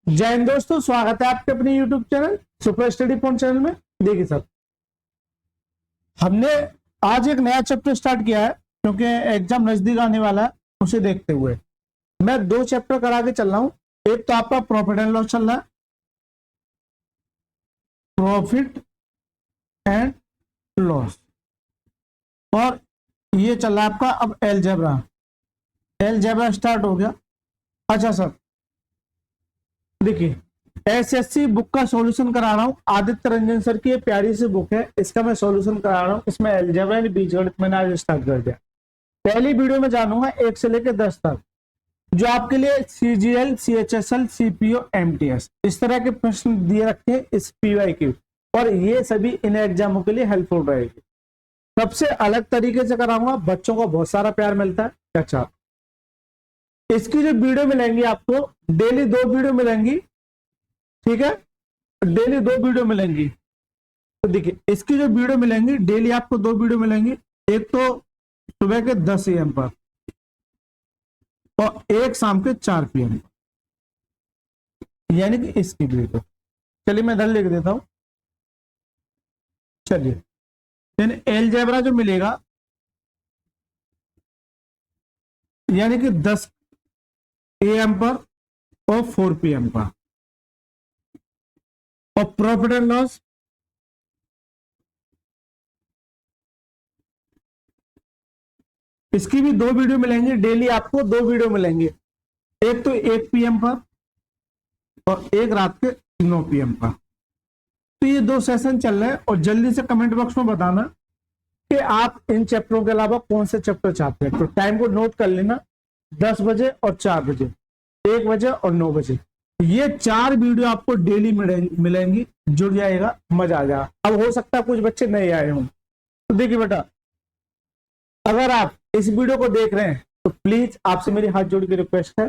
जय हिंद दोस्तों, स्वागत है आपके अपने YouTube channel super study point channel में। देखिए सर, हमने आज एक नया चैप्टर स्टार्ट किया है क्योंकि एग्जाम नजदीक आने वाला है। उसे देखते हुए मैं दो चैप्टर करा के चल रहा हूँ। एक तो आपका प्रॉफिट एंड लॉस चल रहा है, प्रॉफिट एंड लॉस, और ये चल रहा है आपका अब एलजेब्रा। एलजेब्रा स्टार्ट हो गया। अच्छा सर, देखिए एसएससी बुक का सॉल्यूशन करा रहा हूँ। आदित्य रंजन सर की ये प्यारी सी बुक है, इसका मैं सॉल्यूशन करा रहा हूँ। इसमें अलजेब्रा यानी बीजगणित मैंने आज स्टार्ट कर दिया। पहली वीडियो में जानूंगा 1 से लेकर 10 तक, जो आपके लिए सीजीएल, सीएचएसएल, सीपीओ, एमटीएस इस तरह के प्रश्न दिए रखे हैं इस पीवाईक्यू, और ये सभी इन एग्जामों के लिए हेल्पफुल रहेगी। सबसे अलग तरीके से कराऊंगा, बच्चों को बहुत सारा प्यार मिलता है। अच्छा, इसकी जो वीडियो मिलेंगी आपको, डेली 2 वीडियो मिलेंगी, ठीक है, डेली 2 वीडियो मिलेंगी। तो देखिए इसकी जो वीडियो मिलेंगी, डेली आपको 2 वीडियो मिलेंगी। एक तो सुबह के 10 AM पर और एक शाम के 4 PM पर, यानी कि इसकी वीडियो। चलिए मैं इधर लिख देता हूं। चलिए, यानी एलजेब्रा जो मिलेगा यानी कि 10 AM पर और 4 PM पर, और प्रॉफिट एंड लॉस इसकी भी 2 वीडियो मिलेंगी। डेली आपको 2 वीडियो मिलेंगे, एक तो 1 PM पर और एक रात के 9 PM पर। तो ये 2 सेशन चल रहे हैं, और जल्दी से कमेंट बॉक्स में बताना कि आप इन चैप्टरों के अलावा कौन से चैप्टर चाहते हैं। तो टाइम को नोट कर लेना, 10 बजे और 4 बजे, 1 बजे और 9 बजे। ये 4 वीडियो आपको डेली मिलेंगी। जुड़ जाएगा, मजा आ जाएगा। अब हो सकता है कुछ बच्चे नए आए हों, तो देखिए बेटा, अगर आप इस वीडियो को देख रहे हैं तो प्लीज आपसे मेरी हाथ जोड़ के रिक्वेस्ट है,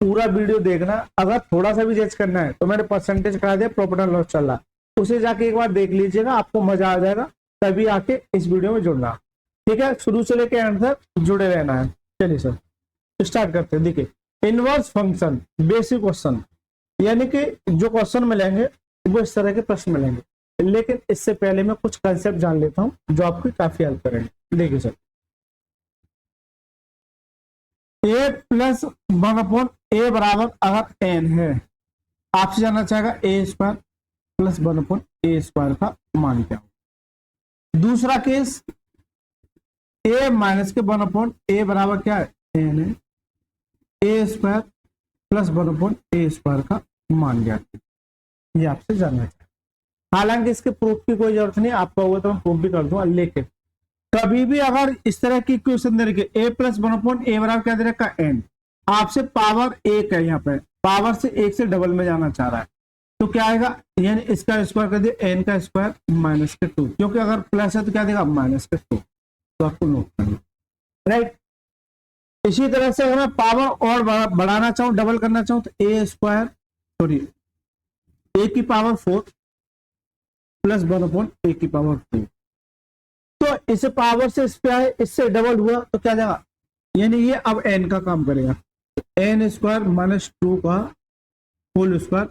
पूरा वीडियो देखना। अगर थोड़ा सा भी जज करना है तो मैंने परसेंटेज करा दिया, प्रॉफिट एंड लॉस चल रहा, उसे जाके एक बार देख लीजिएगा, आपको मजा आ जाएगा। तभी आके इस वीडियो में जुड़ना, ठीक है। शुरू से लेकर एंड तक जुड़े रहना है। चलिए सर स्टार्ट करते हैं। देखिए, इनवर्स फंक्शन बेसिक क्वेश्चन, यानी कि जो क्वेश्चन मिलेंगे वो इस तरह के प्रश्न मिलेंगे, लेकिन इससे पहले मैं कुछ कंसेप्ट जान लेता हूं जो आपकी काफी हेल्प करेंगे। देखिए सर, ए प्लस 1 ए बराबर अगर एन है, आपसे जानना चाहेगा ए स्क्वायर प्लस 1 ए स्क्वायर का मान क्या हो। दूसरा केस, ए माइनस के 1 ए बराबर क्या है, एन है, ए स्क्वायर प्लस 1 ए स्क्वायर का मान क्या है, ये आपसे जानना चाहेगा। हालांकि इसके प्रूफ की कोई जरूरत नहीं, आपका होगा तो मैं प्रूफ भी कर दूंगा, लेकिन कभी भी अगर इस तरह की क्वेश्चन दे रखे ए प्लस 1 ए बराबर क्या दे रखा एन, आपसे पावर 1 है, यहाँ पे पावर से 1 से डबल में जाना चाह रहा है, तो क्या आएगा, यानी इसका स्क्वायर कर दिया, एन का स्क्वायर माइनस के 2, क्योंकि अगर प्लस है तो क्या देगा माइनस के 2, तो आपको नोट करना, राइट। इसी तरह से अगर मैं पावर और बढ़ाना चाहूँ, डबल करना चाहूँ, तो ए स्क्वायर सॉरी ए की पावर 4 प्लस 1 ए की पावर 2, तो इसे पावर से इस पे आए, इससे डबल हुआ तो क्या जाएगा, यानी ये अब एन का काम करेगा, एन स्क्वायर माइनस 2 का होल स्क्वायर,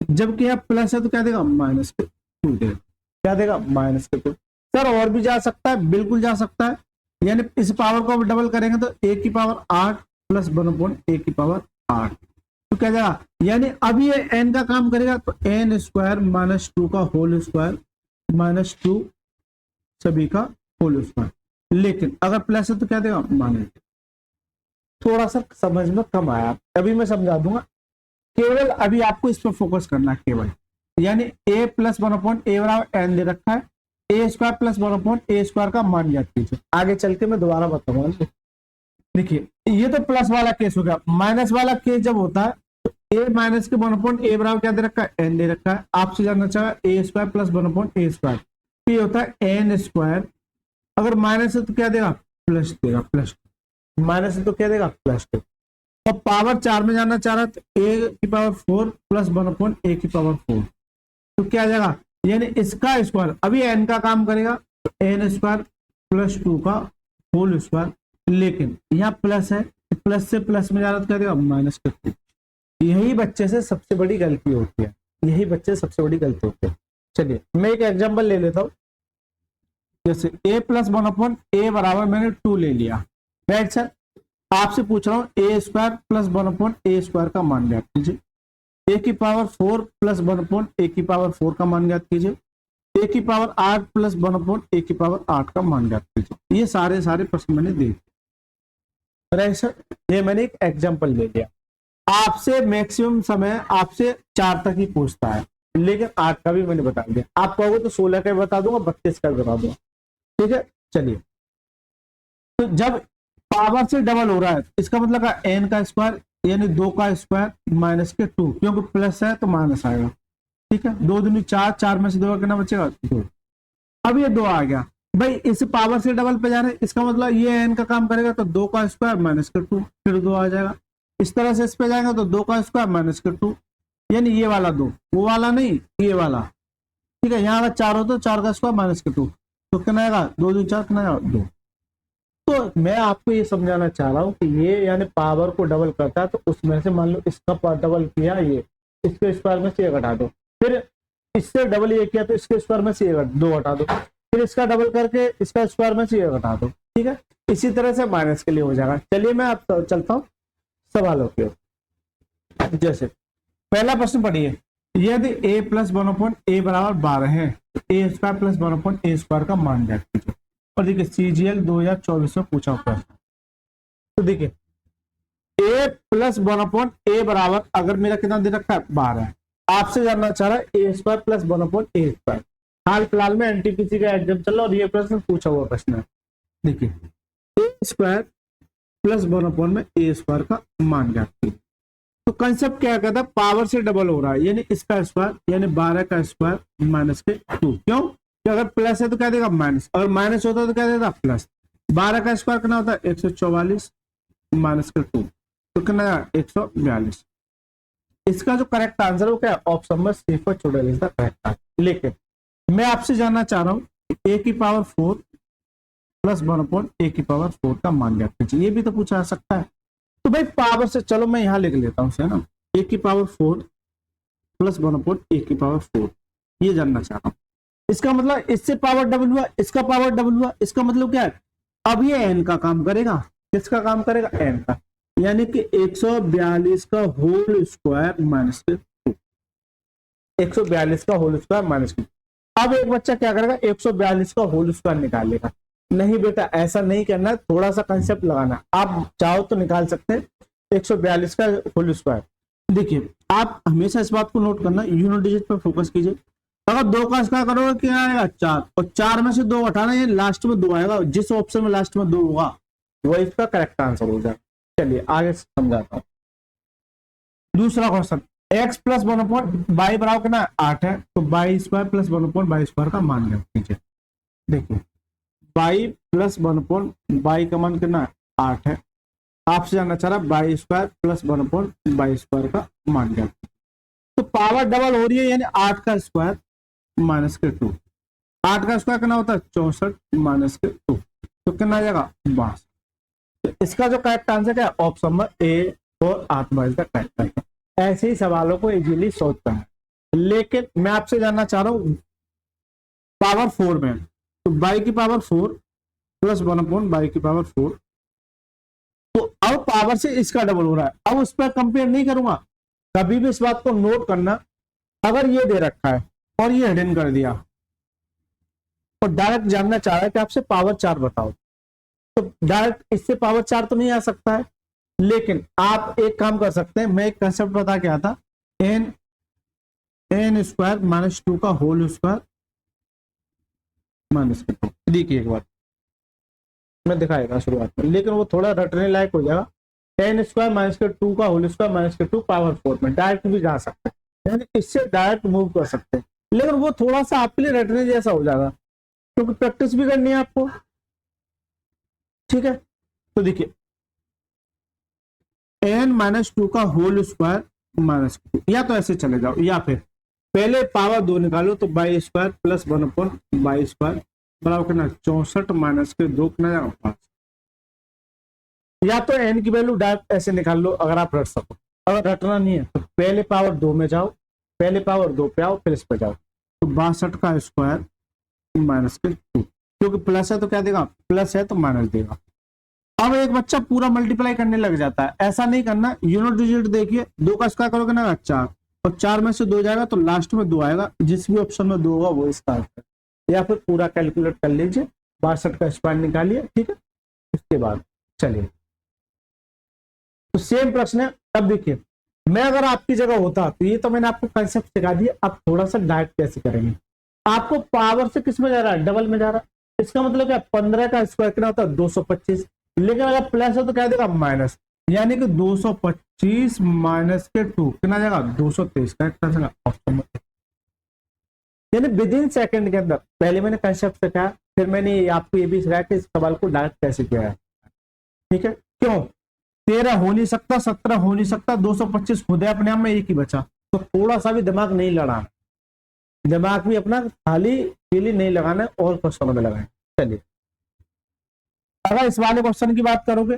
जबकि यहाँ प्लस है तो क्या देगा माइनस के 2 देगा, क्या देगा माइनस के 2। सर और भी जा सकता है, बिल्कुल जा सकता है, यानी इस पावर को डबल करेंगे तो ए की पावर 8 प्लस 1 ए की पावर 8, तो क्या जाएगा, यानी अब ये एन का काम करेगा, तो एन स्क्वायर माइनस 2 का होल स्क्वायर माइनस 2 सभी का होल स्क्वायर, लेकिन अगर प्लस है तो क्या देगा माइनस। थोड़ा सा समझ में कम आया, अभी मैं समझा दूंगा, केवल अभी आपको इस पर फोकस करना है केवल, यानी ए प्लस 1 ए बराबर एन दे रखा है, ए स्क्वायर प्लस 1 ए स्क्वायर का मान ज्ञात कीजिए। आगे चल के मैं दोबारा बताऊंगा। देखिए ये तो प्लस वाला केस हो गया, माइनस वाला केस जब होता है तो ए माइनस के 1 ए बराबर क्या दे रखा है एन दे रखा है, आपसे जानना चाहेगा ए स्क्वायर प्लस 1 ए स्क्वायर, ये होता है एन स्क्वायर, अगर माइनस है तो क्या देगा प्लस देगा, प्लस माइनस है तो क्या देगा प्लस 2, और पावर 4 में जाना चाह रहा है तो ए की पावर 4 प्लस 1 ए की पावर 4, तो क्या आ जाएगा, यानी इसका स्क्वायर अभी एन का काम करेगा, तो एन स्क्वायर प्लस 2 का होल स्क्वायर, लेकिन यहाँ प्लस है, प्लस से प्लस में जा रहा है तो क्या देगा माइनस के 2, यही बच्चे से सबसे बड़ी गलती होती है, यही बच्चे से सबसे बड़ी गलती होती है। चलिए मैं एक एग्जांपल ले लेता हूँ। जैसे a प्लस 1 a बराबर मैंने 2 ले लिया, राइट सर। आपसे पूछ रहा हूँ a square plus 1 a square का मान ज्ञात कीजिए, a की पावर 4 प्लस 1 a की पावर 4 का मान ज्ञात कीजिए, a की पावर 8 प्लस 1 a की पावर 8 का मान ज्ञात कीजिए। ये सारे प्रश्न मैंने दे दिए, राइट सर। ये मैंने एक एग्जांपल ले लिया। आपसे मैक्सिमम समय आपसे 4 तक ही पूछता है, लेकिन 8 का भी मैंने बता दिया। आप कहोगे तो 16 का भी बता दूंगा, 32 का भी बता दूंगा, ठीक है। चलिए, तो जब पावर से डबल हो रहा है इसका मतलब का n का स्क्वायर यानी 2 का स्क्वायर माइनस के 2, क्योंकि प्लस है तो माइनस आएगा, ठीक है। 2 दूनी 4, 4 में से 2 कितना बचेगा 2। अब ये 2 आ गया भाई, इस पावर से डबल पे जा रहे हैं, इसका मतलब ये n का काम करेगा तो 2 का स्क्वायर माइनस के 2, फिर 2 आ जाएगा। इस तरह से इस पे जाएंगे तो 2 का स्क्वायर माइनस के 2, यानी ये वाला 2, वो वाला नहीं, ये वाला, ठीक है। यहाँ अगर 4 हो तो 4 का स्क्वायर माइनस के 2, तो कितना आएगा 2 दूनी 4, कितना आएगा 2। तो मैं आपको ये समझाना चाह रहा हूँ कि ये यानी पावर को डबल करता है, तो उसमें से मान लो इसका डबल किया, ये इसके स्क्वायर में से ये घटा दो, फिर इससे डबल ये किया तो इसके स्क्वायर में से ये 2 घटा दो, फिर इसका डबल करके इसका स्क्वायर में से ये घटा दो, ठीक है। इसी तरह से माइनस के लिए हो जाएगा। चलिए मैं अब चलता हूँ सवालों की ओर। जैसे पहला प्रश्न पढ़िए, यदि a प्लस 1 बराबर 12 है तो a स्क्वायर प्लस 1 स्क्वायर का मान ज्ञात कीजिए। और देखिए CGL 2024 में पूछा हुआ है। तो देखिए a प्लस 1 बराबर, अगर मेरा कितना दे रखा है 12 है, आपसे जानना चाह रहा है a स्क्वायर प्लस 1 स्क्वायर। हाल फिलहाल में NTPC का एग्जाम चल रहा है और ये प्रश्न पूछा हुआ प्रश्न है। देखिए a स्क्वायर प्लस 1 स्क्वायर का मान ज्ञात कीजिए। तो कंसेप्ट क्या कहता है, पावर से डबल हो रहा है, यानी इसका स्क्वायर यानी 12 का स्क्वायर माइनस के 2। क्यों? कि अगर प्लस है तो क्या देगा माइनस, अगर माइनस होता है तो क्या देगा प्लस। 12 का स्क्वायर कितना होता है 144 माइनस के 2, तो कितना 142। इसका जो करेक्ट आंसर है वो क्या है, option number C for children is the correct answer. लेकिन मैं आपसे जानना चाह रहा हूँ a की पावर 4 प्लस 1 की पावर 4 का मान ज्ञात कीजिए। ये भी तो पूछा जा सकता है। तो भाई पावर से, चलो मैं यहां लिख लेता हूं, है ना, a की पावर 4 प्लस 1 की पावर 4, ये जानना चाह रहा हूं। इसका मतलब इससे पावर डबल हुआ, इसका पावर डबल हुआ, इसका मतलब क्या है, अब ये n का काम करेगा। किसका काम करेगा, n का, यानी कि 142 का होल स्क्वायर माइनस के 2, 142 का होल स्क्वायर माइनस के 2। अब एक बच्चा क्या करेगा, 142 का होल स्क्वायर निकालेगा। नहीं बेटा, ऐसा नहीं करना, थोड़ा सा कंसेप्ट लगाना। आप चाहो तो निकाल सकते हैं 142 का होल स्क्वायर। देखिए आप हमेशा इस बात को नोट करना, यूनिट डिजिट पर फोकस कीजिए। अगर 2 का स्क्वायर करोगे क्या आएगा 4, और 4 में से 2 हटाना, ये लास्ट में 2 आएगा। जिस ऑप्शन में लास्ट में 2 होगा वही इसका करेक्ट आंसर हो जाएगा। चलिए आगे समझाता हूँ। दूसरा क्वेश्चन, x प्लस 1/y बराबर कितना 8 है, तो y square plus 1/y square का मान ज्ञात कीजिए। देखिए y प्लस 1/y का मान कितना 8 है, आपसे जानना चाह रहा y square plus 1/y square का मान ज्ञात। तो पावर डबल हो रही है, यानी 8 का स्क्वायर माइनस के 2। 8 का स्क्वायर कितना होता है 64 माइनस के 2, तो कितना आ जाएगा 62। तो इसका जो करेक्ट आंसर क्या है, ऑप्शन नंबर ए और 8 का करेक्ट आंसर। ऐसे ही सवालों को इजीली सोच करना है। लेकिन मैं आपसे जानना चाह रहा हूं पावर 4 में, तो y की पावर 4 प्लस 1/y की पावर 4, तो अब पावर से इसका डबल हो रहा है। अब उस पर कंपेयर नहीं करूंगा, कभी भी इस बात को नोट करना। अगर ये दे रखा है और ये हिडन कर दिया, तो डायरेक्ट जानना चाह रहा है कि आपसे पावर 4 बताओ, तो डायरेक्ट इससे पावर 4 तो नहीं आ सकता है। लेकिन आप एक काम कर सकते हैं, मैं एक कंसेप्ट बता के आता, n स्क्वायर माइनस 2 का होल स्क्वायर माइनस 2। देखिए एक बार मैं दिखाएगा शुरुआत में, लेकिन वो थोड़ा रटने लायक हो जाएगा। n स्क्वायर माइनस के 2 का होल स्क्वायर माइनस के 2 पावर 4 में डायरेक्ट भी जा सकते हैं, यानी इससे डायरेक्ट मूव कर सकते हैं। लेकिन वो थोड़ा सा आपके लिए रटने जैसा हो जाएगा, क्योंकि प्रैक्टिस भी करनी है आपको, ठीक है। तो देखिए n माइनस 2 का होल स्क्वायर माइनस 2, या तो ऐसे चले जाओ, या फिर पहले पावर 2 निकालो, तो y square plus 1/y square बराबर कितना 64 माइनस के 2 कितना जाएगा 5। या तो n की वैल्यू डायरेक्ट ऐसे निकाल लो अगर आप रट सको, अगर रटना नहीं है तो पहले पावर 2 में जाओ, पहले पावर 2 पे आओ, फिर इस पे जाओ, तो 62 का स्क्वायर माइनस के 2, क्योंकि प्लस है तो क्या देगा, प्लस है तो माइनस देगा। अब एक बच्चा पूरा मल्टीप्लाई करने लग जाता है, ऐसा नहीं करना, यूनिट डिजिट देखिए, 2 का स्क्वायर करोगे ना 4, और 4 में से 2 जाएगा तो लास्ट में 2 आएगा, जिस भी ऑप्शन में 2 होगा वो इसका आंसर, या फिर पूरा कैलकुलेट कर लीजिए, 62 का स्क्वायर निकालिए, ठीक है। उसके बाद चलिए, तो सेम प्रश्न है। अब देखिए, मैं अगर आपकी जगह होता तो ये तो मैंने आपको कंसेप्ट सिखा दिया, अब थोड़ा सा डायरेक्ट कैसे करेंगे। आपको पावर से किस में जा रहा है, डबल में जा रहा है, इसका मतलब क्या, 15 का स्क्वायर कितना होता है 225, लेकिन अगर प्लस है तो क्या देगा माइनस, यानी कि 225 माइनस के 2 कितना जाएगा 223 का कितना जाएगा ऑप्शन में, यानी विद इन सेकंड के अंदर। पहले मैंने कंसेप्ट सिखाया, फिर मैंने आपको ये भी सिखाया कि इस सवाल को डायरेक्ट कैसे किया है, ठीक है। क्यों, 13 हो नहीं सकता, 17 हो नहीं सकता, 225 खुद है अपने आप में एक ही बचा, तो थोड़ा सा भी दिमाग नहीं लड़ाना, दिमाग भी अपना खाली पीली नहीं लगाना है, और क्वेश्चनों में लगाए। चलिए, अगर इस वाले क्वेश्चन की बात करोगे,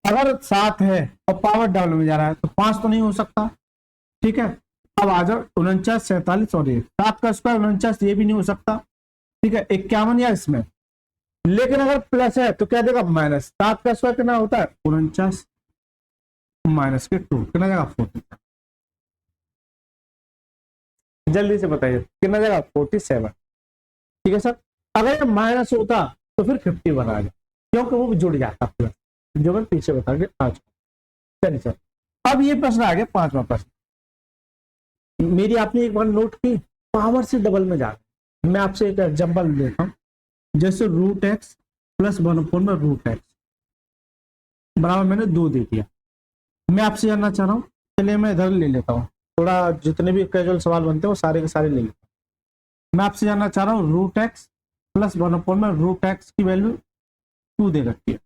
अगर 7 है और पावर डबल में जा रहा है तो 5 तो नहीं हो सकता, ठीक है। अब आ जाओ 49, 47 और 7 का स्क्वायर 49, ये भी नहीं हो सकता, ठीक है। 51 या इसमें, लेकिन अगर प्लस है तो क्या देगा माइनस, 7 का स्क्वायर कितना होता है 49 माइनस के 2 कितना जाएगा 40, जल्दी से बताइए कितना जाएगा 47, ठीक है सर। अगर माइनस होता तो फिर 50 बना जाए, क्योंकि वो जुड़ जाता प्लस, जो मैं पीछे बता के आज। चलिए सर, अब ये प्रश्न आ गया 5वां प्रश्न, मेरी आपने एक बार नोट की, पावर से डबल में जा रहा है। मैं आपसे एक एग्जांपल देता हूं, जैसे रूट एक्स प्लस 1/, में रूट एक्स बराबर मैंने 2 दे दिया। मैं आपसे जानना चाह रहा हूँ, चलिए मैं इधर ले लेता हूँ, थोड़ा जितने भी कैजुअल सवाल बनते हैं वो सारे के सारे ले लेता हूँ। मैं आपसे जानना चाह रहा हूँ, रूट एक्स प्लस 1/, में रूट एक्स की वैल्यू 2 दे रखी है,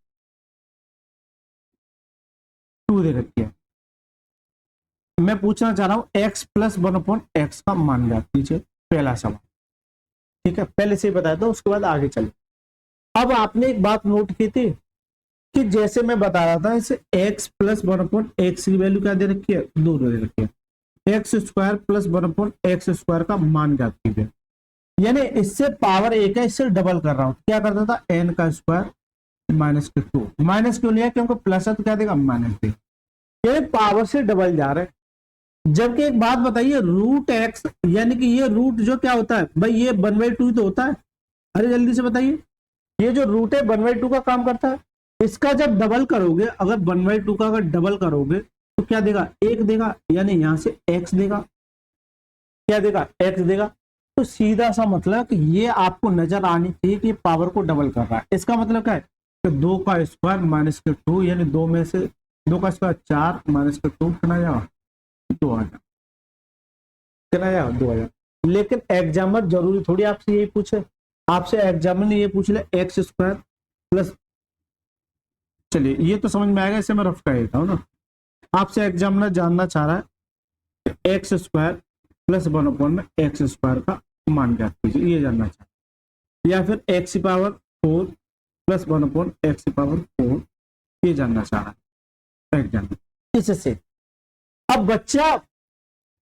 2 दे रखी है। मैं पूछना चाह रहा हूँ x प्लस 1/x का मान ज्ञात कीजिए, पहला सवाल, ठीक है। पहले से ही बताया था, उसके बाद आगे चले। अब आपने एक बात नोट की थी कि जैसे मैं बता रहा था, इसे x प्लस 1/x की वैल्यू क्या दे रखी है 2 दे रखी है, x square plus 1/x square का मान ज्ञात कीजिए, यानी इससे पावर 1 है, इससे डबल कर रहा हूं, क्या करता था n का स्क्वायर माइनस के 2, माइनस क्यों लिया, क्योंकि प्लस है तो क्या देगा माइनस देगा, ये पावर से डबल जा रहे हैं। जबकि एक बात बताइए, रूट एक्स यानी कि ये रूट जो क्या होता है भाई, ये 1/2 तो होता है, अरे जल्दी से बताइए, ये जो रूट है 1/2 का काम करता है, इसका जब डबल करोगे, अगर 1/2 का अगर डबल करोगे तो क्या देगा 1 देगा, यानी यहां से x देगा, क्या देगा x देगा। तो सीधा सा मतलब कि ये आपको नजर आनी चाहिए कि पावर को डबल कर रहा है। इसका मतलब क्या है कि 2 का स्क्वायर माइनस के 2, यानी 2 में से 2 का स्क्वायर 4 माइनस के 2 कितना जाएगा 2000, कितना जाएगा 2000। लेकिन एग्जामिनर जरूरी थोड़ी आपसे यही पूछे, आपसे एग्जामिनर ये पूछ ले एक्स स्क्वायर प्लस, चलिए ये तो समझ में आएगा, इसे मैं रफ कर देता हूँ ना। आपसे एग्जामिनर जानना चाह रहा है एक्स स्क्वायर प्लस 1/, में एक्स स्क्वायर का मान ज्ञात कीजिए, ये जानना चाह रहा है, या फिर एक्स की पावर 4 प्लस 1/, एक्स की पावर 4, ये जानना चाह रहा है एग्जामिनर। इससे अब बच्चा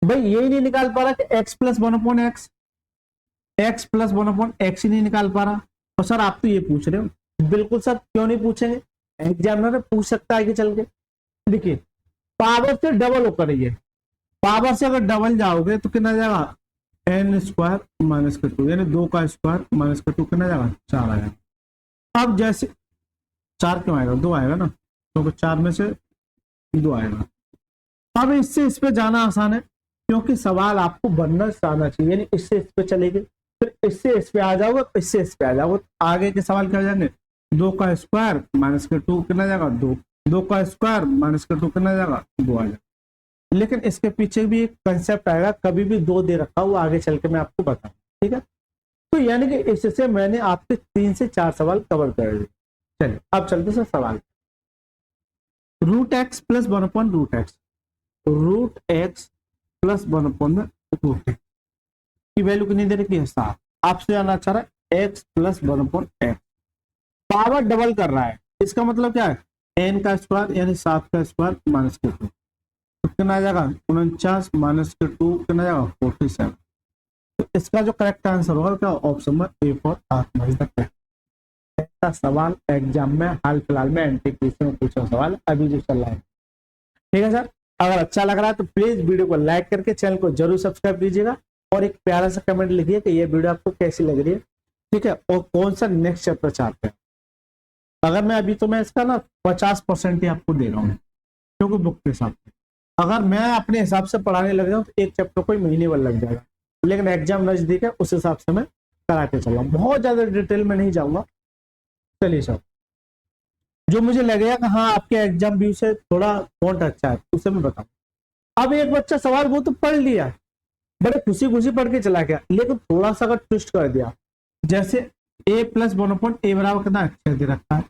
भाई यही नहीं निकाल पा रहा कि x plus 1/x, x plus 1/x ही नहीं निकाल पा रहा, और सर आप तो ये पूछ रहे हो। बिल्कुल सर, क्यों नहीं पूछेंगे, एग्जामिनर पूछ सकता है कि चल के। देखिए पावर से डबल होकर रही है, पावर से अगर डबल जाओगे तो कितना जाएगा n स्क्वायर माइनस के 2, यानी 2 का स्क्वायर माइनस के 2 कितना जाएगा 4 आएगा। अब जैसे 4 क्यों आएगा 2 आएगा ना, तो 4 में से 2 आएगा। अब इससे इस पे जाना आसान है, क्योंकि सवाल आपको बनना आना चाहिए, यानी इससे इस पे चलेंगे, फिर इससे इस पे आ जाओगे, इससे इस पे आ जाओगे, तो आगे के सवाल क्या हो जाएंगे 2 का स्क्वायर माइनस के 2 कितना जाएगा 2, 2 का स्क्वायर माइनस के 2 कितना जाएगा 2 आ जाएगा। लेकिन इसके पीछे भी एक कंसेप्ट आएगा, कभी भी 2 दे रखा वो आगे चल के मैं आपको बताऊं, ठीक है। तो यानी कि इससे मैंने आपके 3 से 4 सवाल कवर कर दिए। चलिए अब चलते सर सवाल, root X plus 1/, root X plus 1/, root की वैल्यू कितनी दे रखी है 7। आपसे जानना चाह रहा है x plus 1/x, power double कर रहा है, इसका मतलब क्या है n का स्क्वायर यानी 7 का स्क्वायर माइनस के 2, तो कितना आ जाएगा 49 माइनस के 2 कितना आ जाएगा 47। तो इसका जो करेक्ट आंसर होगा क्या ऑप्शन नंबर ए फॉर आत्मा इज द करेक्ट। ऐसा सवाल एग्जाम में हाल फिलहाल में एनटीपीसी में पूछा सवाल अभी जो चल रहा है। ठीक है सर, अगर अच्छा लग रहा है तो प्लीज वीडियो को लाइक करके चैनल को जरूर सब्सक्राइब कीजिएगा और एक प्यारा सा कमेंट लिखिए कि ये वीडियो आपको कैसी लग रही है। ठीक है, और कौन सा नेक्स्ट चैप्टर चाहते हैं। अगर मैं अभी तो मैं इसका ना 50% ही आपको दे रहा हूँ क्योंकि बुक के हिसाब से अगर मैं अपने हिसाब से पढ़ाने लग जाऊँ तो एक चैप्टर को ही महीने भर लग जाएगा, लेकिन एग्जाम नजदीक है उस हिसाब से मैं करा के चल रहा हूँ, बहुत ज्यादा डिटेल में नहीं जाऊंगा। चलिए सर, जो मुझे लगेगा कि हाँ आपके एग्जाम व्यू से थोड़ा पॉइंट अच्छा है उसे मैं बताऊँ। अब एक बच्चा सवाल वो तो पढ़ लिया, बड़े खुशी खुशी पढ़ के चला गया, लेकिन थोड़ा सा अगर ट्विस्ट कर दिया, जैसे a प्लस 1/a बराबर कितना अक्षर दे रखा है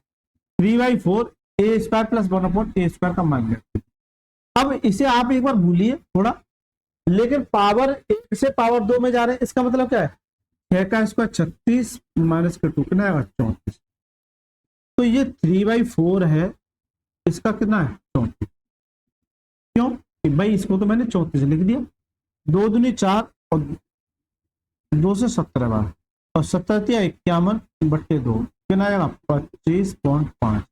3/4 a square plus 1/a square का मान रखिए। अब इसे आप एक बार भूलिए थोड़ा, लेकिन पावर 1 से पावर 2 में जा रहे हैं, इसका मतलब क्या है 6 का स्क्वायर 36 माइनस के 2 कितना है 34। तो ये 3/4 है, इसका कितना है 34। क्यों भाई, इसको तो मैंने 34 लिख दिया, 2 दूनी 4 और 2 से 17 बार और 17×51/2 कितना आएगा 25.5।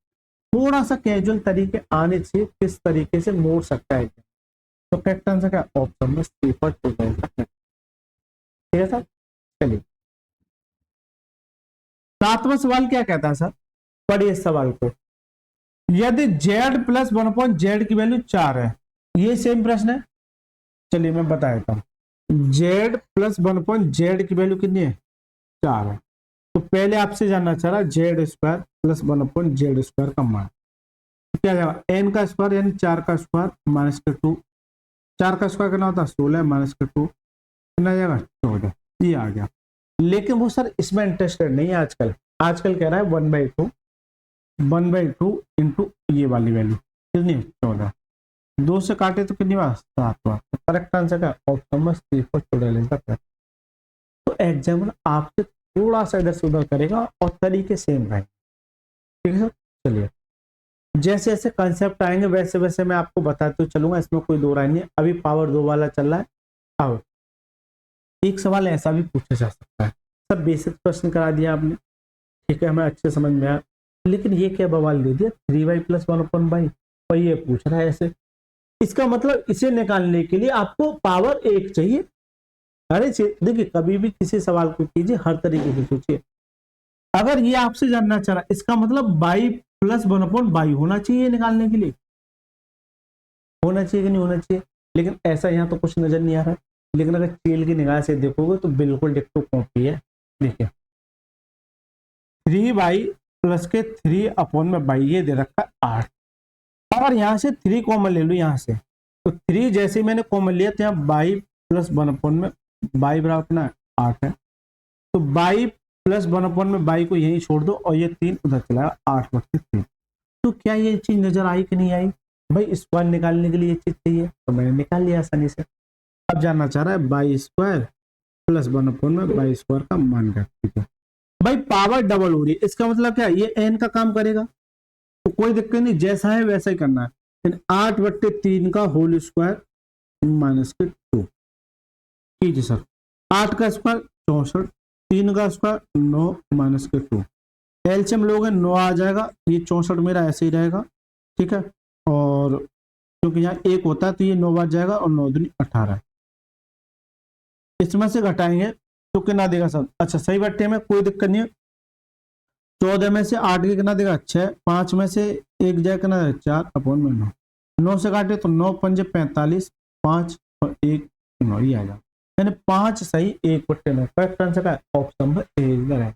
थोड़ा सा कैजुअल तरीके आने चाहिए, किस तरीके से मोड़ सकता है। तो करेक्ट आंसर क्या ऑप्शन में सी पर ठीक है सर। चलिए 7वां सवाल क्या कहता है सर, पढ़िए इस सवाल को। यदि z प्लस 1/z की वैल्यू 4 है, ये सेम प्रश्न है। चलिए मैं बता देता हूं, z प्लस 1/z की वैल्यू कितनी है 4 है। तो पहले आपसे जानना चाह रहा z square plus 1/z square का मान क्या जाएगा n का स्क्वायर यानी 4 का स्क्वायर माइनस के 2। 4 का स्क्वायर कितना होता है 16 माइनस के 2 कितना जाएगा 14। ये आ गया, लेकिन वो सर इसमें इंटरेस्टेड नहीं है आजकल। आजकल कह रहा है 1/2 इंटू ये वाली वैल्यू कितनी 14। 2 से काटे तो कितनी बार 7 बार। तो करेक्ट आंसर का ऑप्शन नंबर सी पर 14। तो एग्जामिनर आपसे थोड़ा सा इधर से उधर करेगा और तरीके सेम रहेंगे। ठीक है सर। चलिए जैसे जैसे कंसेप्ट आएंगे वैसे वैसे मैं आपको बताते चलूंगा, इसमें कोई दो राय नहीं है। अभी पावर 2 वाला चल रहा है। अब एक सवाल ऐसा भी पूछा जा सकता है, सब बेसिक प्रश्न करा दिया आपने, ठीक है हमें अच्छे समझ में आया, लेकिन ये क्या बवाल दे दिया 3y प्लस 1/y और ये पूछ रहा है ऐसे। इसका मतलब इसे निकालने के लिए आपको पावर 1 चाहिए। अरे देखिए कभी भी किसी सवाल को कीजिए हर तरीके से सोचिए। अगर ये आपसे जानना चाह रहा इसका मतलब y प्लस 1/y होना चाहिए निकालने के लिए, होना चाहिए कि नहीं होना चाहिए, लेकिन ऐसा यहाँ तो कुछ नजर नहीं आ रहा है। लेकिन अगर चेल की निगाह से देखोगे तो बिल्कुल डिक्टो कॉपी है। देखिए 3y प्लस के 3/y ये दे रखा है 8। और यहां से 3 कॉमन ले लो यहां से, तो 3 जैसे ही मैंने कॉमन लिया तो यहाँ y प्लस 1/y बराबर कितना 8 है। तो y प्लस 1/y को यहीं छोड़ दो और ये 3 उधर चला 8/3। तो क्या ये चीज नजर आई कि नहीं आई भाई, स्क्वायर निकालने के लिए ये चीज चाहिए तो मैंने निकाल लिया आसानी से। अब जानना चाह रहा है y square plus 1/y square का मान क्या, ठीक है भाई पावर डबल हो रही है, इसका मतलब क्या ये n का काम करेगा तो कोई दिक्कत नहीं, जैसा है वैसा ही करना है। 8/3 का होल स्क्वायर माइनस के 2 कीजिए सर। 8 का स्क्वायर 64, 3 का स्क्वायर 9 माइनस के 2, एलसीएम लोगे 9 आ जाएगा। ये 64 मेरा ऐसे ही रहेगा, ठीक है। और क्योंकि यहाँ 1 होता है तो ये 9 बच जाएगा और 9 दूनी 18। इसमें से घटाएंगे तो कितना देगा सर, अच्छा सही बट्टे में कोई दिक्कत नहीं है। 14 में से 8 के कितना देगा 6, 5 में से 1 जाए कितना 4/9, 9 से काटे तो 9 पंजे 45, 5 और 1 9 ही आएगा, यानी 5 सही 1/9। करेक्ट आंसर का ऑप्शन नंबर ए है।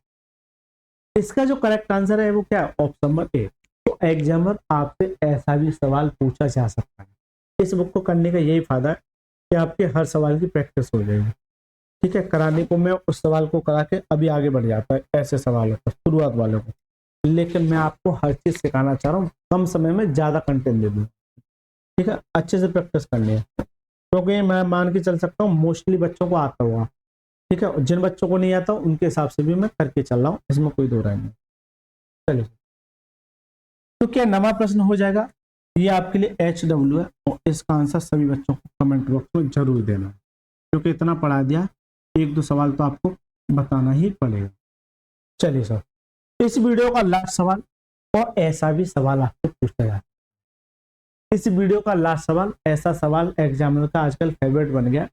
इसका जो करेक्ट आंसर है वो क्या है ऑप्शन नंबर ए। तो एग्जामिनर आपसे ऐसा भी सवाल पूछा जा सकता है। इस बुक को करने का यही फायदा है कि आपके हर सवाल की प्रैक्टिस हो जाएगी, ठीक है। कराने को मैं उस सवाल को करा के अभी आगे बढ़ जाता है ऐसे सवालों पर शुरुआत वालों को, लेकिन मैं आपको हर चीज सिखाना चाह रहा हूँ, कम समय में ज्यादा कंटेंट दे दूँ, ठीक है। अच्छे से प्रैक्टिस करनी है क्योंकि मैं मान के चल सकता हूँ मोस्टली बच्चों को आता हुआ, ठीक है। जिन बच्चों को नहीं आता उनके हिसाब से भी मैं करके चल रहा हूँ, इसमें कोई दो राय नहीं। चलिए तो क्या नवा प्रश्न हो जाएगा, ये आपके लिए HW है और इसका आंसर सभी बच्चों को कमेंट बॉक्स में जरूर देना, क्योंकि इतना पढ़ा दिया, एक दो सवाल तो आपको बताना ही पड़ेगा। चलिए सर, इस वीडियो का लास्ट सवाल, और ऐसा भी सवाल आपसे पूछा जाए, इस वीडियो का लास्ट सवाल, ऐसा सवाल एग्जामिनर का आजकल फेवरेट बन गया।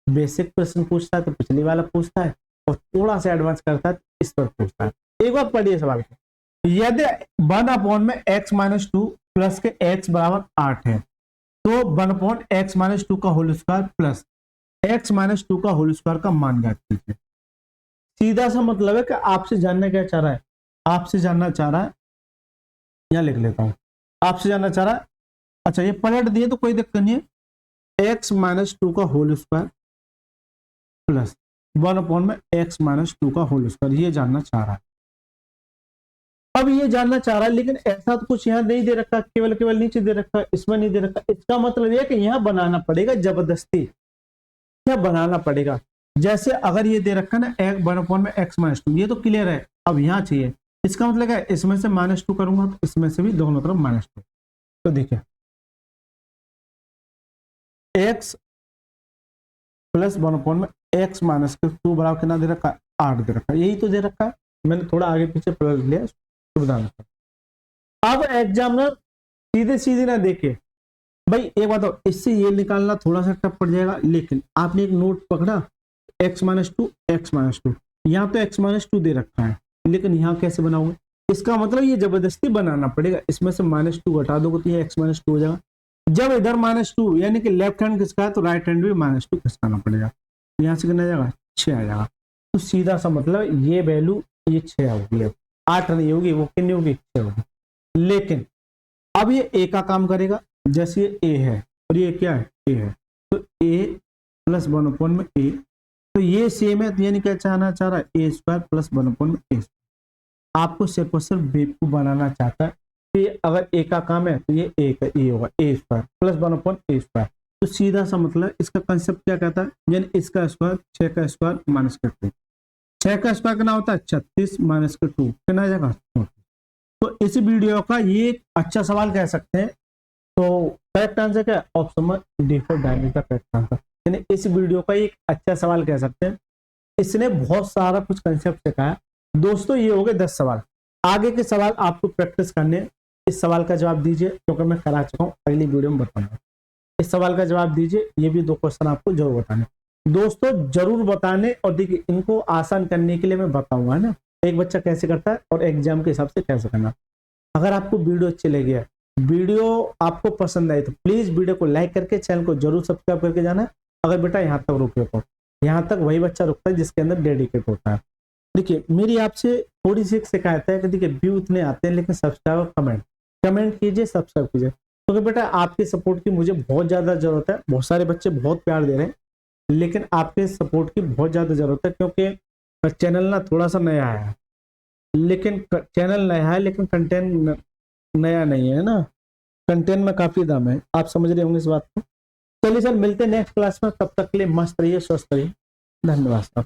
बेसिक प्रश्न पूछता है तो पिछली वाला पूछता है, और थोड़ा सा एडवांस करता है तो इस पर पूछता है। एक बार पढ़िए सवाल को, यदि 1 में x-2 प्लस के x बराबर 8 है, तो 1/x-2 का होल स्क्वायर प्लस x-2 का होल स्क्वायर का मान ज्ञात कीजिए। सीधा सा मतलब है कि आपसे जानना क्या चाह रहा है, आपसे जानना चाह रहा है, यहां लिख लेता हूं, आपसे जानना चाह रहा है, अच्छा ये पलट दिए तो कोई दिक्कत नहीं है, x-2 का होल स्क्वायर प्लस 1/x-2 का होल स्क्वायर, ये जानना चाह रहा है। अब ये जानना चाह रहा है, लेकिन ऐसा तो कुछ यहाँ नहीं दे रखा, केवल केवल नीचे दे रखा, इसमें नहीं दे रखा। इसका मतलब यह कि यहाँ बनाना पड़ेगा जबरदस्ती, क्या बनाना पड़ेगा। जैसे अगर ये दे रखा ना 1/x-2, ये तो क्लियर है, अब यहाँ चाहिए, इसका मतलब क्या है, इसमें से -2 करूंगा तो इसमें से भी दोनों तरफ -2। तो देखिए x प्लस 1/x-2 बराबर कितना दे रखा है, 8 दे रखा है, यही तो दे रखा है, मैंने थोड़ा आगे पीछे पलट लिया सुविधा। अब एग्जामिनर सीधे सीधे ना देखे, भाई एक बात हो, इससे ये निकालना थोड़ा सा टफ पड़ जाएगा, लेकिन आपने एक नोट पकड़ा x-2 यहाँ तो x-2 दे रखा है, लेकिन यहाँ कैसे बनाओगे, इसका मतलब ये जबरदस्ती बनाना पड़ेगा, इसमें से -2 घटा दोगे तो ये x-2 हो जाएगा। जब इधर -2 यानी कि लेफ्ट हैंड खिसका है तो राइट हैंड भी -2 खिसकाना पड़ेगा, यहाँ से कितना जाएगा, 6 आ जाएगा। तो सीधा सा मतलब ये वैल्यू ये 6 होगी, 8 नहीं होगी, वो कितनी होगी, 6 होगी। लेकिन अब ये a का काम करेगा, जैसे ये a है और ये क्या है, a है, तो a प्लस 1/a, तो ये सेम है, तो यानी क्या चाहना चाह रहा है, a² प्लस 1/a। आपको सिर्फ और सिर्फ बेवकूफ बनाना चाहता है, तो ये अगर a का काम है तो ये a का a होगा, a² प्लस 1/a²। तो सीधा सा मतलब इसका कंसेप्ट क्या कहता है, यानी इसका स्क्वायर 6 का स्क्वायर -2, 6 का स्क्वायर कितना होता है, 36 -2 कितना आ जाएगा, 34। तो इस वीडियो का ये एक अच्छा सवाल कह सकते हैं। तो करेक्ट आंसर क्या है, ऑप्शन डी फॉर डायमंड का करेक्ट आंसर, यानी इस वीडियो का एक अच्छा सवाल कह सकते हैं। इसने बहुत सारा कुछ कंसेप्ट सिखाया। दोस्तों ये हो गए 10 सवाल, आगे के सवाल आपको प्रैक्टिस करने, इस सवाल का जवाब दीजिए, क्योंकि मैं करा चुका हूँ, अगली वीडियो में बताऊंगा। इस सवाल का जवाब दीजिए, ये भी 2 क्वेश्चन आपको जरूर बताने, दोस्तों जरूर बताने। और देखिए इनको आसान करने के लिए मैं बताऊंगा ना, एक बच्चा कैसे करता है और एग्जाम के हिसाब से कैसे करना। अगर आपको वीडियो अच्छी लगी है, वीडियो आपको पसंद आई, तो प्लीज वीडियो को लाइक करके चैनल को जरूर सब्सक्राइब करके जाना। अगर बेटा यहाँ तक रुके तो, यहाँ तक वही बच्चा रुकता है जिसके अंदर डेडिकेट होता है। देखिए मेरी आपसे थोड़ी सी शिकायत है कि देखिए व्यू उतने आते हैं, लेकिन सब्सक्राइब और कमेंट कीजिए, सब्सक्राइब कीजिए, क्योंकि बेटा आपके सपोर्ट की मुझे बहुत ज्यादा जरूरत है। बहुत सारे बच्चे बहुत प्यार दे रहे हैं, लेकिन आपके सपोर्ट की बहुत ज्यादा जरूरत है, क्योंकि चैनल ना थोड़ा सा नया है, लेकिन चैनल नया है लेकिन कंटेंट नया नहीं है ना, कंटेंट में काफी दम है, आप समझ रहे होंगे इस बात को। चलिए सर, मिलते हैं नेक्स्ट क्लास में, तब तक के लिए मस्त रहिए, स्वस्थ रहिए, धन्यवाद सर।